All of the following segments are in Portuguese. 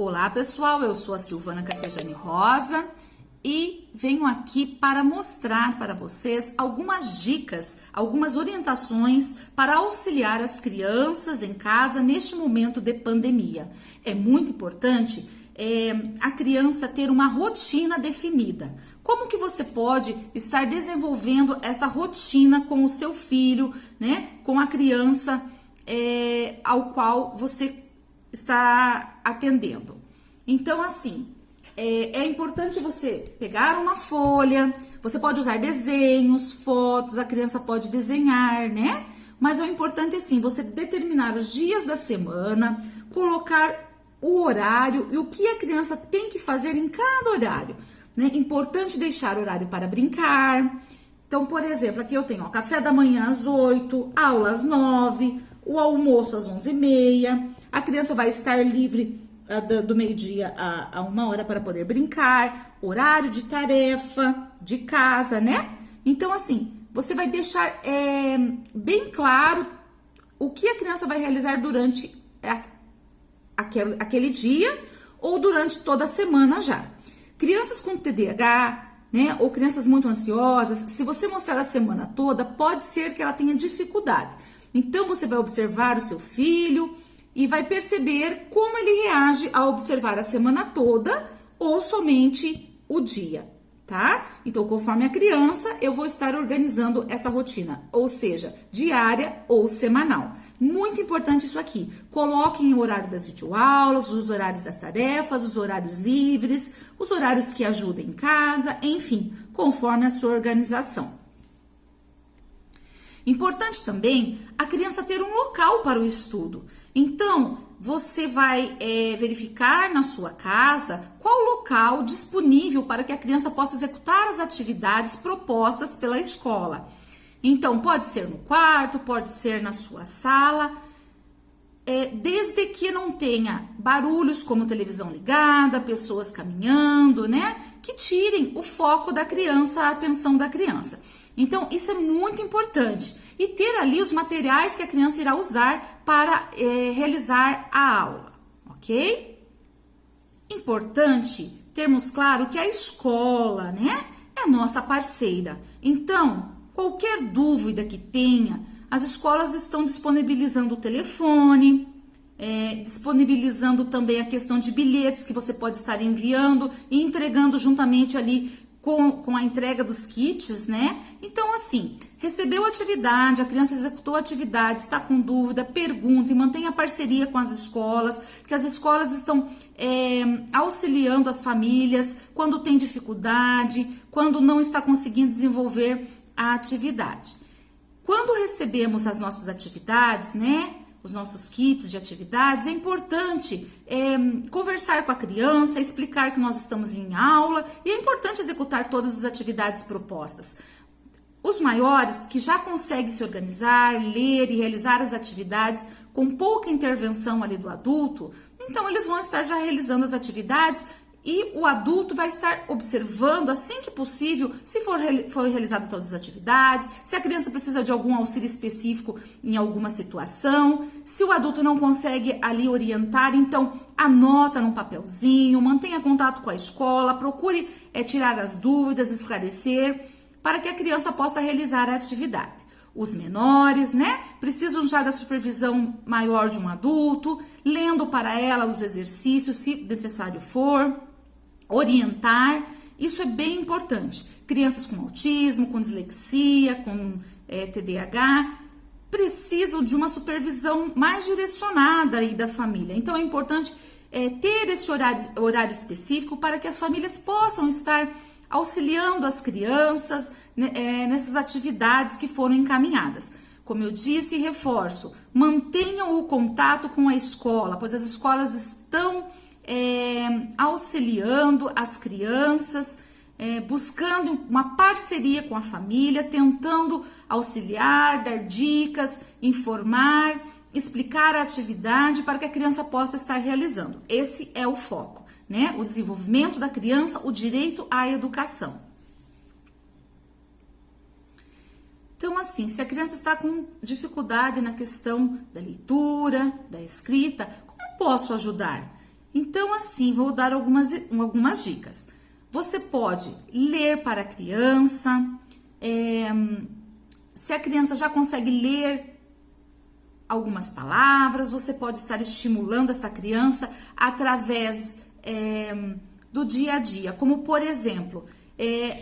Olá pessoal, eu sou a Silvana Carpegiani Rosa e venho aqui para mostrar para vocês algumas dicas, algumas orientações para auxiliar as crianças em casa neste momento de pandemia. É muito importante a criança ter uma rotina definida. Como que você pode estar desenvolvendo esta rotina com o seu filho, né? Com a criança ao qual você está atendendo. Então, assim, é importante você pegar uma folha, você pode usar desenhos, fotos, a criança pode desenhar, né? Mas o importante é, assim, você determinar os dias da semana, colocar o horário e o que a criança tem que fazer em cada horário, né? Importante deixar horário para brincar. Então, por exemplo, aqui eu tenho café da manhã às 8, aula às 9, o almoço às 11h30, a criança vai estar livre do meio-dia a 1 hora para poder brincar, horário de tarefa, de casa, né? Então, assim, você vai deixar bem claro o que a criança vai realizar durante aquele dia ou durante toda a semana já. Crianças com TDAH, né, ou crianças muito ansiosas, se você mostrar a semana toda, pode ser que ela tenha dificuldade. Então, você vai observar o seu filho e vai perceber como ele reage ao observar a semana toda ou somente o dia, tá? Então, conforme a criança, eu vou estar organizando essa rotina, ou seja, diária ou semanal. Muito importante isso aqui. Coloquem o horário das videoaulas, os horários das tarefas, os horários livres, os horários que ajudam em casa, enfim, conforme a sua organização. Importante também a criança ter um local para o estudo. Então, você vai verificar na sua casa qual local disponível para que a criança possa executar as atividades propostas pela escola. Então, pode ser no quarto, pode ser na sua sala, desde que não tenha barulhos como televisão ligada, pessoas caminhando, né? Que tirem o foco da criança, a atenção da criança. Então, isso é muito importante. E ter ali os materiais que a criança irá usar para realizar a aula, ok? Importante termos claro que a escola, né, é nossa parceira. Então, qualquer dúvida que tenha, as escolas estão disponibilizando o telefone, disponibilizando também a questão de bilhetes que você pode estar enviando e entregando juntamente ali com a entrega dos kits, né? Então, assim, recebeu a atividade, a criança executou a atividade, está com dúvida, pergunta e mantenha parceria com as escolas, que as escolas estão auxiliando as famílias quando tem dificuldade, quando não está conseguindo desenvolver a atividade. Quando recebemos as nossas atividades, né? Os nossos kits de atividades, é importante conversar com a criança, explicar que nós estamos em aula e é importante executar todas as atividades propostas. Os maiores que já conseguem se organizar, ler e realizar as atividades com pouca intervenção ali do adulto, então eles vão estar já realizando as atividades e o adulto vai estar observando assim que possível se foi realizado todas as atividades, se a criança precisa de algum auxílio específico em alguma situação, se o adulto não consegue ali orientar, então anota num papelzinho, mantenha contato com a escola, procure tirar as dúvidas, esclarecer, para que a criança possa realizar a atividade. Os menores, né, precisam já da supervisão maior de um adulto, lendo para ela os exercícios, se necessário for, orientar, isso é bem importante. Crianças com autismo, com dislexia, com TDAH, precisam de uma supervisão mais direcionada aí da família. Então, é importante ter esse horário específico para que as famílias possam estar auxiliando as crianças nessas atividades que foram encaminhadas. Como eu disse e reforço, mantenham o contato com a escola, pois as escolas estão auxiliando as crianças, buscando uma parceria com a família, tentando auxiliar, dar dicas, informar, explicar a atividade para que a criança possa estar realizando. Esse é o foco, né? O desenvolvimento da criança, o direito à educação. Então, assim, se a criança está com dificuldade na questão da leitura, da escrita, como posso ajudar? Então, assim, vou dar algumas dicas. Você pode ler para a criança, se a criança já consegue ler algumas palavras, você pode estar estimulando essa criança através do dia a dia. Como, por exemplo,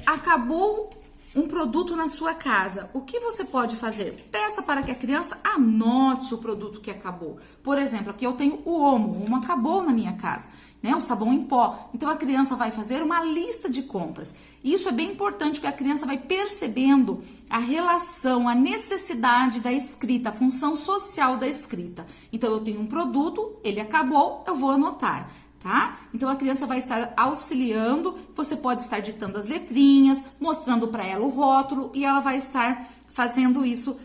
acabou um produto na sua casa. O que você pode fazer? Peça para que a criança anote o produto que acabou. Por exemplo, aqui eu tenho o Omo acabou na minha casa, né? O sabão em pó. Então a criança vai fazer uma lista de compras. Isso é bem importante, porque a criança vai percebendo a relação, a necessidade da escrita, a função social da escrita. Então eu tenho um produto, ele acabou, eu vou anotar. Tá? Então a criança vai estar auxiliando, você pode estar ditando as letrinhas, mostrando para ela o rótulo e ela vai estar fazendo isso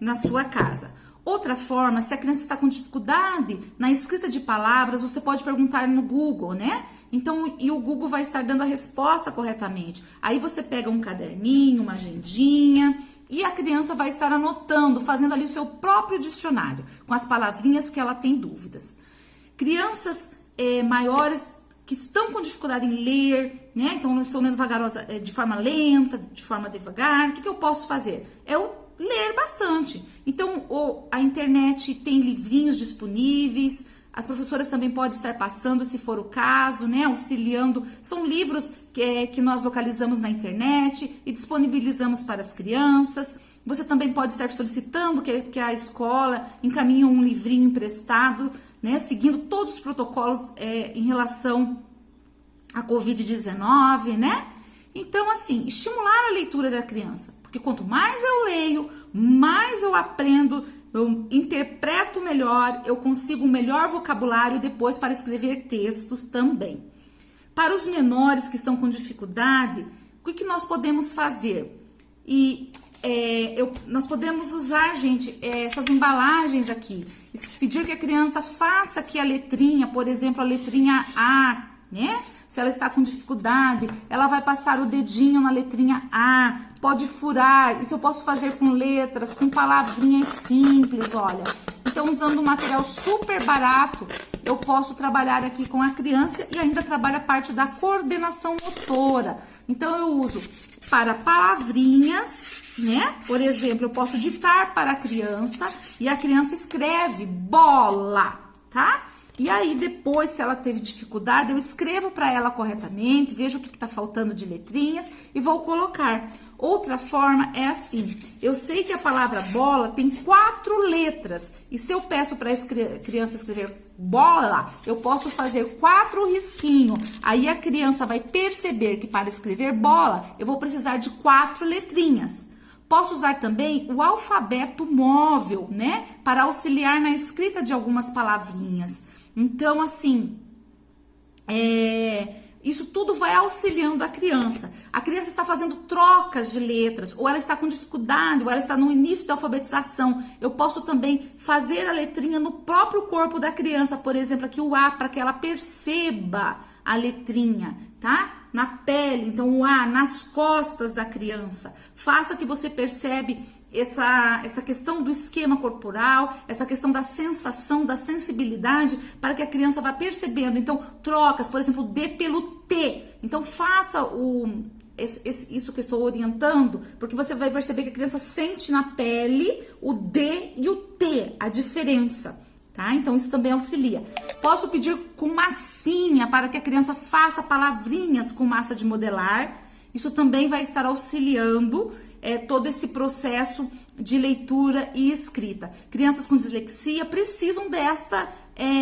na sua casa. Outra forma, se a criança está com dificuldade na escrita de palavras, você pode perguntar no Google, né? Então, e o Google vai estar dando a resposta corretamente. Aí você pega um caderninho, uma agendinha e a criança vai estar anotando, fazendo ali o seu próprio dicionário, com as palavrinhas que ela tem dúvidas. Crianças maiores que estão com dificuldade em ler, né? Então, não estão lendo de forma lenta, de forma devagar. O que eu posso fazer? Eu ler bastante. Então, a internet tem livrinhos disponíveis, as professoras também podem estar passando, se for o caso, né? Auxiliando. São livros que nós localizamos na internet e disponibilizamos para as crianças. Você também pode estar solicitando que a escola encaminhe um livrinho emprestado, né, seguindo todos os protocolos em relação à Covid-19, né? Então, assim, estimular a leitura da criança, porque quanto mais eu leio, mais eu aprendo, eu interpreto melhor, eu consigo um melhor vocabulário depois para escrever textos também. Para os menores que estão com dificuldade, o que nós podemos fazer? Nós podemos usar, gente, essas embalagens aqui. Pedir que a criança faça aqui a letrinha, por exemplo, a letrinha A, né? Se ela está com dificuldade, ela vai passar o dedinho na letrinha A, pode furar. Isso eu posso fazer com letras, com palavrinhas simples, olha. Então, usando um material super barato, eu posso trabalhar aqui com a criança e ainda trabalho a parte da coordenação motora. Então, eu uso para palavrinhas, né? Por exemplo, eu posso ditar para a criança e a criança escreve bola, tá? E aí, depois, se ela teve dificuldade, eu escrevo para ela corretamente, vejo o que está faltando de letrinhas e vou colocar. Outra forma é assim, eu sei que a palavra bola tem 4 letras, e se eu peço para a criança escrever bola, eu posso fazer 4 risquinhos. Aí a criança vai perceber que para escrever bola, eu vou precisar de 4 letrinhas. Posso usar também o alfabeto móvel, né? Para auxiliar na escrita de algumas palavrinhas. Então, assim, isso tudo vai auxiliando a criança. A criança está fazendo trocas de letras, ou ela está com dificuldade, ou ela está no início da alfabetização. Eu posso também fazer a letrinha no próprio corpo da criança, por exemplo, aqui o A, para que ela perceba a letrinha, tá? Na pele, então o A, nas costas da criança. Faça que você percebe essa questão do esquema corporal, essa questão da sensação, da sensibilidade, para que a criança vá percebendo. Então, trocas, por exemplo, D pelo T. Então, faça isso que eu estou orientando, porque você vai perceber que a criança sente na pele o D e o T, a diferença. Tá? Então, isso também auxilia. Posso pedir com massinha para que a criança faça palavrinhas com massa de modelar. Isso também vai estar auxiliando todo esse processo de leitura e escrita. Crianças com dislexia precisam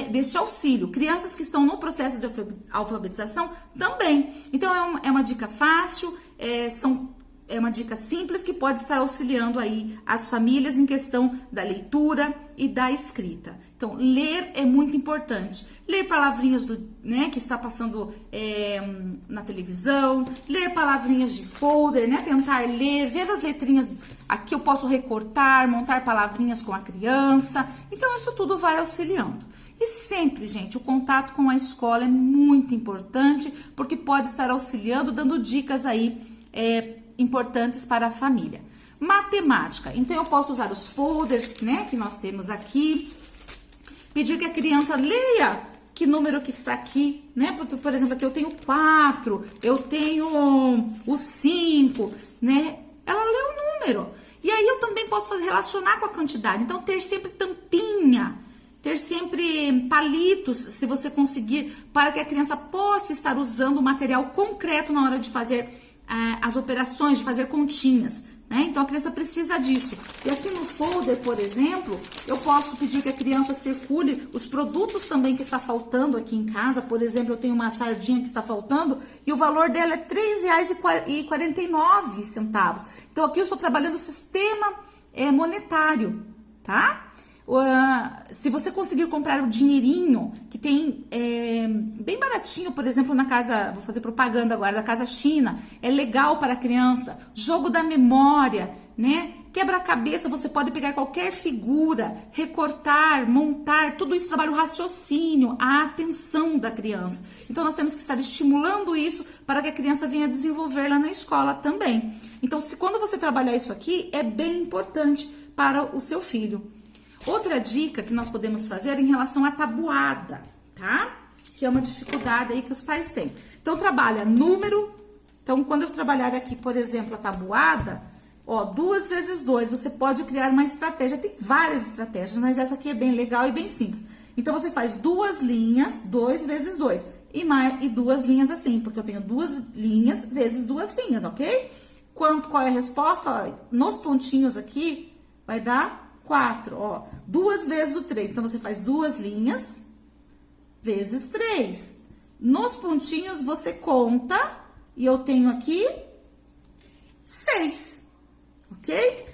deste auxílio. Crianças que estão no processo de alfabetização também. Então, é uma dica fácil, é uma dica simples que pode estar auxiliando aí as famílias em questão da leitura e da escrita. Então, ler é muito importante. Ler palavrinhas que está passando na televisão, ler palavrinhas de folder, né? Tentar ler, ver as letrinhas. Aqui eu posso recortar, montar palavrinhas com a criança. Então, isso tudo vai auxiliando. E sempre, gente, o contato com a escola é muito importante, porque pode estar auxiliando, dando dicas aí importantes para a família. Matemática. Então, eu posso usar os folders, né, que nós temos aqui. Pedir que a criança leia que número que está aqui, né? Por exemplo, aqui eu tenho 4, eu tenho o 5, né? Ela lê o número. E aí eu também posso relacionar com a quantidade. Então, ter sempre tampinha, ter sempre palitos, se você conseguir, para que a criança possa estar usando o material concreto na hora de fazer as operações, de fazer continhas, né? Então, a criança precisa disso. E aqui no folder, por exemplo, eu posso pedir que a criança circule os produtos também que está faltando aqui em casa. Por exemplo, eu tenho uma sardinha que está faltando e o valor dela é R$ 3,49. Então, aqui eu estou trabalhando o sistema monetário, tá? Se você conseguir comprar o dinheirinho, que tem bem baratinho, por exemplo, na casa, vou fazer propaganda agora, da Casa China, é legal para a criança, jogo da memória, né? Quebra-cabeça, você pode pegar qualquer figura, recortar, montar, tudo isso trabalha o raciocínio, a atenção da criança. Então, nós temos que estar estimulando isso para que a criança venha desenvolver lá na escola também. Então, quando você trabalhar isso aqui, é bem importante para o seu filho. Outra dica que nós podemos fazer é em relação à tabuada, tá? Que é uma dificuldade aí que os pais têm. Então, trabalha número. Então, quando eu trabalhar aqui, por exemplo, a tabuada, ó, 2 vezes 2, você pode criar uma estratégia. Tem várias estratégias, mas essa aqui é bem legal e bem simples. Então, você faz 2 linhas, 2 vezes 2. E 2 linhas assim, porque eu tenho 2 linhas vezes 2 linhas, ok? Qual é a resposta? Ó, nos pontinhos aqui, vai dar 4, ó, 2 vezes o 3. Então, você faz 2 linhas vezes 3. Nos pontinhos, você conta, e eu tenho aqui 6, ok?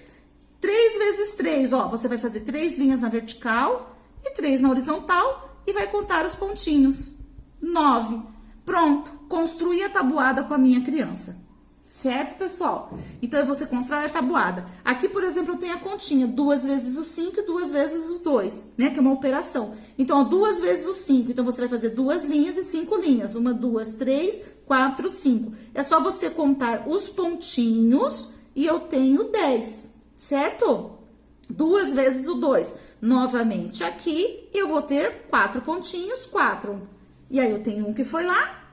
3 vezes 3, ó, você vai fazer 3 linhas na vertical e 3 na horizontal e vai contar os pontinhos. 9. Pronto, construí a tabuada com a minha criança. Certo, pessoal? Então, você constrói a tabuada. Aqui, por exemplo, eu tenho a continha. 2 vezes o 5 e 2 vezes os 2, né? Que é uma operação. Então, ó, 2 vezes o 5. Então, você vai fazer 2 linhas e 5 linhas. 1, 2, 3, 4, 5. É só você contar os pontinhos e eu tenho 10, certo? 2 vezes o 2. Novamente aqui, eu vou ter 4 pontinhos, 4. E aí, eu tenho um que foi lá,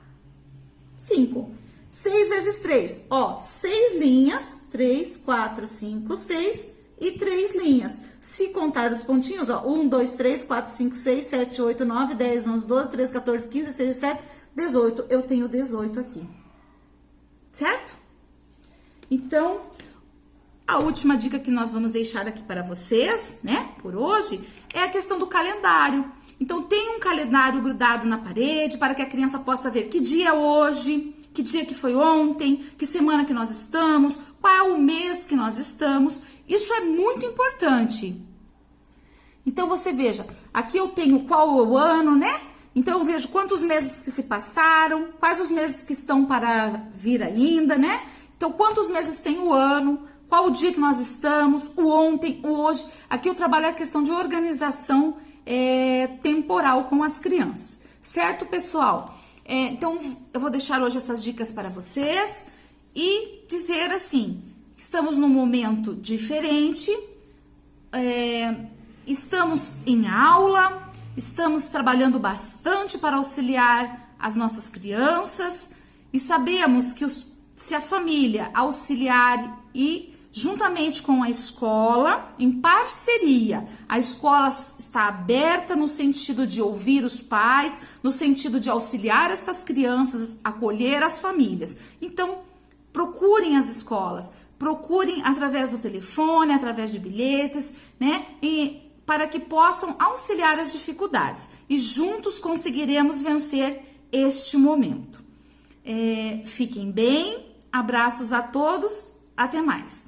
5. 6 vezes 3, ó, 6 linhas, 3, 4, 5, 6 e 3 linhas. Se contar os pontinhos, ó, 1, 2, 3, 4, 5, 6, 7, 8, 9, 10, 11, 12, 13, 14, 15, 16, 17, 18. Eu tenho 18 aqui, certo? Então, a última dica que nós vamos deixar aqui para vocês, né, por hoje, é a questão do calendário. Então, tem um calendário grudado na parede para que a criança possa ver que dia é hoje, que dia que foi ontem, que semana que nós estamos, qual é o mês que nós estamos. Isso é muito importante. Então, você veja, aqui eu tenho qual é o ano, né? Então, eu vejo quantos meses que se passaram, quais os meses que estão para vir ainda, né? Então, quantos meses tem o ano, qual o dia que nós estamos, o ontem, o hoje. Aqui eu trabalho a questão de organização temporal com as crianças. Certo, pessoal? Então, eu vou deixar hoje essas dicas para vocês e dizer assim, estamos num momento diferente, estamos em aula, estamos trabalhando bastante para auxiliar as nossas crianças e sabemos que se a família auxiliar e juntamente com a escola, em parceria, a escola está aberta no sentido de ouvir os pais, no sentido de auxiliar estas crianças, acolher as famílias. Então, procurem as escolas, procurem através do telefone, através de bilhetes, né? E para que possam auxiliar as dificuldades. E juntos conseguiremos vencer este momento. Fiquem bem, abraços a todos, até mais.